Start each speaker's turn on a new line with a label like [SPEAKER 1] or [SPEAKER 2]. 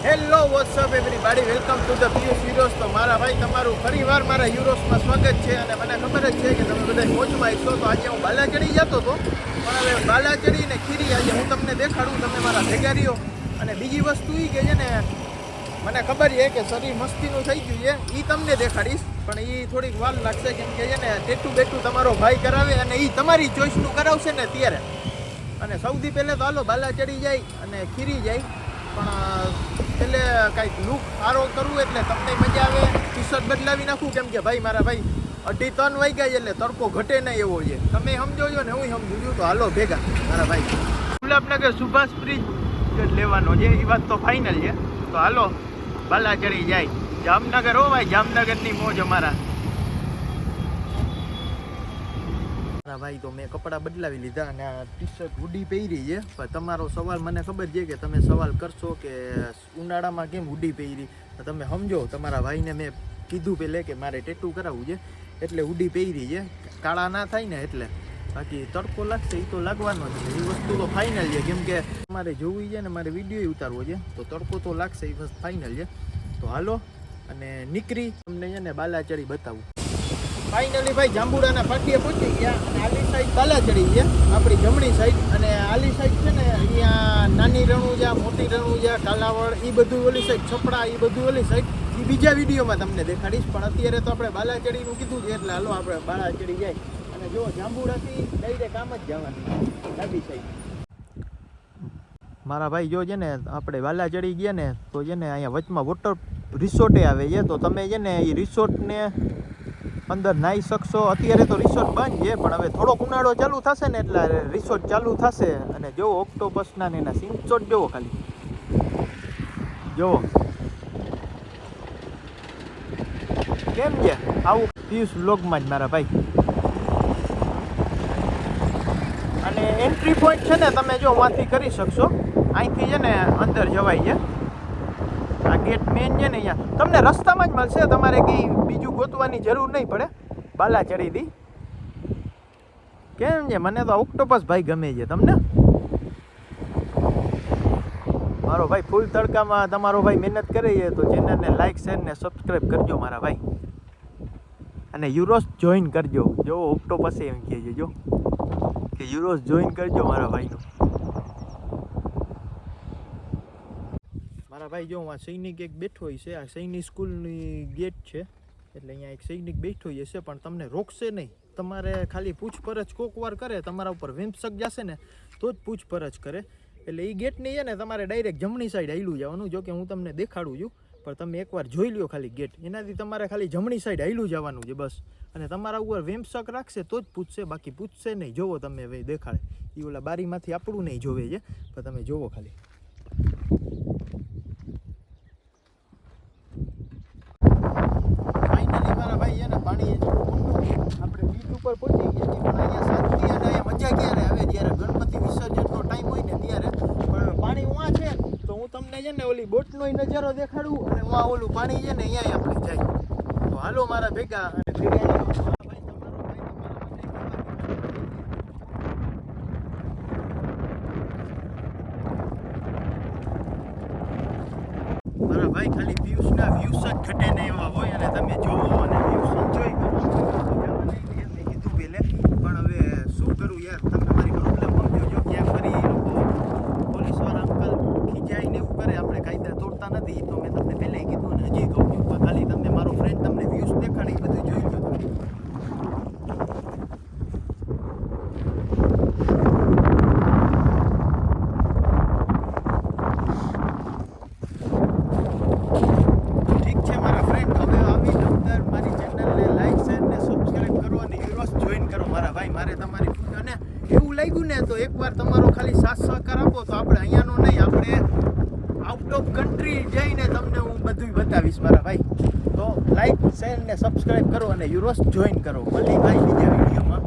[SPEAKER 1] Hello WhatsApp everybody, welcome to the Piyush euros. તો મારા ભાઈ તમારું ફરીવાર મારા યુરોસમાં સ્વાગત છે. અને મને ખબર જ છે કે તમે બધા મોજમાં છો. તો આજે હું બાલા ચડી જતો હતો, પણ હવે બાલા ચડીને ખીરી આજે હું તમને દેખાડું, તમે મારા ભેગા રહ્યો. અને બીજી વસ્તુ એ કે છે ને, મને ખબર છે કે શરીર મસ્તીનું થઈ ગયું છે, એ તમને દેખાડીશ, પણ એ થોડીક વાર લાગશે. કેમ કે છે ને ટેટું બેટું તમારો ભાઈ કરાવે, અને એ તમારી ચોઈસનું કરાવશે ને ત્યારે. અને સૌથી પહેલાં તો હાલો બાલા ચડી જાય અને ખીરી જાય, પણ એટલે કાંઈક લુક સારો કરવું એટલે તમને મજા આવે. ટી શર્ટ બદલાવી નાખું, કેમ કે ભાઈ મારા ભાઈ 2:30 વાગ્યા એટલે તડકો ઘટે નહીં એવો છે. તમે સમજો છો ને હું સમજુ છું. તો હાલો ભેગા મારા ભાઈ. ગુલાબનગર સુભાષ બ્રિજ લેવાનો છે, એ વાત તો ફાઇનલ છે. તો હાલો બાલા ચડી જાય. જામનગર હો ભાઈ, જામનગરની મોજ અમારા. ભાઈ તો મેં કપડાં બદલાવી લીધા અને આ ટી શર્ટ હુડી પહેરી છે. પણ તમારો સવાલ મને ખબર છે કે તમે સવાલ કરશો કે ઉનાળામાં કેમ હુડી પહેરી. તો તમે સમજો, તમારા ભાઈને મેં કીધું પહેલે કે મારે ટેટુ કરાવવું છે એટલે હુડી પહેરી છે, કાળા ના થાય ને એટલે. બાકી તડકો લાગશે એ તો લાગવાનો જ છે, એ વસ્તુ તો ફાઇનલ છે. કેમ કે મારે જોવું છે ને મારે વિડીયો ઉતારવો છે, તો તડકો તો લાગશે એ વસ્તુ ફાઇનલ છે. તો હાલો અને નીકળી તમને છે ને બાલા ચડી બતાવું. ફાઇનલી ભાઈ જાંબુડાના પાટીએ પહોંચી ગયા. અને આલી સાઈડ બાલા ચડી છે, આપણી જમણી સાઈડ. અને આલી સાઈડ છે ને અહીંયા નાની રણુજા, મોટી રણુજા, કાલાવડ, એ બધું ઓલી સાઈડ, છપડા, એ બધું ઓલી સાઈડ. એ બીજા વિડીયોમાં તમને દેખાડીશ. પણ અત્યારે તો આપણે બાલા ચડીનું કીધું છે એટલે હાલો આપણે બાલા ચડી જાય. અને જો જાંબુડાથી ડાયરેક્ટ આમ જ જવાનું ડાબી સાઈડ. મારા ભાઈ જો છે ને આપણે બાલા ચડી ગયા ને, તો છે ને અહીંયા વચમાં વોટર રિસોર્ટે આવે છે. તો તમે છે ને એ રિસોર્ટને અંદર નાહી શકશો. અત્યારે તો રિસોર્ટ બંધ છે, પણ હવે થોડોક ઉનાળો ચાલુ થશે ને એટલે રિસોર્ટ ચાલુ થશે. અને જો ઓક્ટોપસના ને એના સિંચોટ જોવો, ખાલી જોવો કેમ છે. આવું પિયુષ વ્લોગમાં જ મારા ભાઈ. અને એન્ટ્રી પોઈન્ટ છે ને તમે જો વાંથી કરી શકશો. અહીંથી છે ને અંદર જવાય છે. આ ગેટ મેન છે ને અહીંયા તમને રસ્તામાં જ મળશે, તમારે કંઈ બીજું ગોતવાની જરૂર નહીં પડે. બાલા ચડી દી કેમ છે. મને તો ઓક્ટોપસ ભાઈ ગમે છે. તમને મારો ભાઈ ફૂલ તડકામાં તમારો ભાઈ મહેનત કરે છે, તો ચેનલને લાઈક શેર ને સબસ્ક્રાઈબ કરજો મારા ભાઈ. અને યુરોસ જોઈન કરજો. જો ઓક્ટોપસે એમ કહે છે જો કે યુરોસ જોઈન કરજો મારા ભાઈનું. મારા ભાઈ જો આ સૈનિક એક બેઠો હોય છે, આ સૈનિક સ્કૂલની ગેટ છે એટલે અહીંયા એક સૈનિક બેઠો હશે, પણ તમને રોકશે નહીં. તમારે ખાલી પૂછપરછ કોક વાર કરે, તમારા ઉપર વિમસક જશે ને તો જ પૂછપરછ કરે. એટલે એ ગેટની છે ને તમારે ડાયરેક્ટ જમણી સાઈડ હાલ્યું જવાનું. જો કે હું તમને દેખાડું છું, પણ તમે એકવાર જોઈ લ્યો ખાલી ગેટ. એનાથી તમારે ખાલી જમણી સાઈડ હાલ્યું જવાનું છે બસ. અને તમારા ઉપર વિમસક રાખશે તો જ પૂછશે, બાકી પૂછશે નહીં. જોવો તમે હવે દેખાડે એ ઓલા બારીમાંથી આપણું નહીં જોવે છે, પણ તમે જોવો ખાલી. મારા ભાઈ છે ને પાણી આપણે બીચ ઉપર પહોંચી ગયા છીએ, પણ અહીંયા શાંતિ અને અહીંયા મજા ક્યારે આવે, જ્યારે ગણપતિ વિસર્જનનો ટાઈમ હોય ને ત્યારે. પણ પાણી ઉવા છે તો હું તમને છે ને ઓલી બોટનો નજારો દેખાડું. અને ઉવા ઓલું પાણી છે ને અહીંયા આપણે જાય. તો હાલો મારા ભેગા. અને મારા ભાઈ ખાલી વ્યુઝના વ્યૂઝ જ ઘટે ને એવા હોય. અને તમે જોવો અને વ્યૂઝ એન્જોય કરો. મેં કીધું પહેલે, પણ હવે શું કરું યાર, તમે મારી પ્રોબ્લેમ સમજો. જો ક્યાં ફરી લોકો પોલીસવાળા અંકલ ખીજાય ને એવું કરે, આપણે કાયદા તોડતા નથી. તો મેં તમને પહેલે કીધું ને હજી કહું છું, પણ ખાલી તમને મારો ફ્રેન્ડ તમને વ્યૂઝ દેખાડી બધું જોઈ લો. મારે તમારી અને એવું લાગ્યું ને તો એકવાર તમારો ખાલી સાથ સહકાર આપો. તો આપણે અહીંયાનો નહીં, આપણે આઉટ ઓફ કન્ટ્રી જઈને તમને હું બધું બતાવીશ મારા ભાઈ. તો લાઈક શેર ને સબસ્ક્રાઈબ કરો અને યુરોસ જોઈન કરો. ભલે ભાઈ બીજા વિડીયોમાં.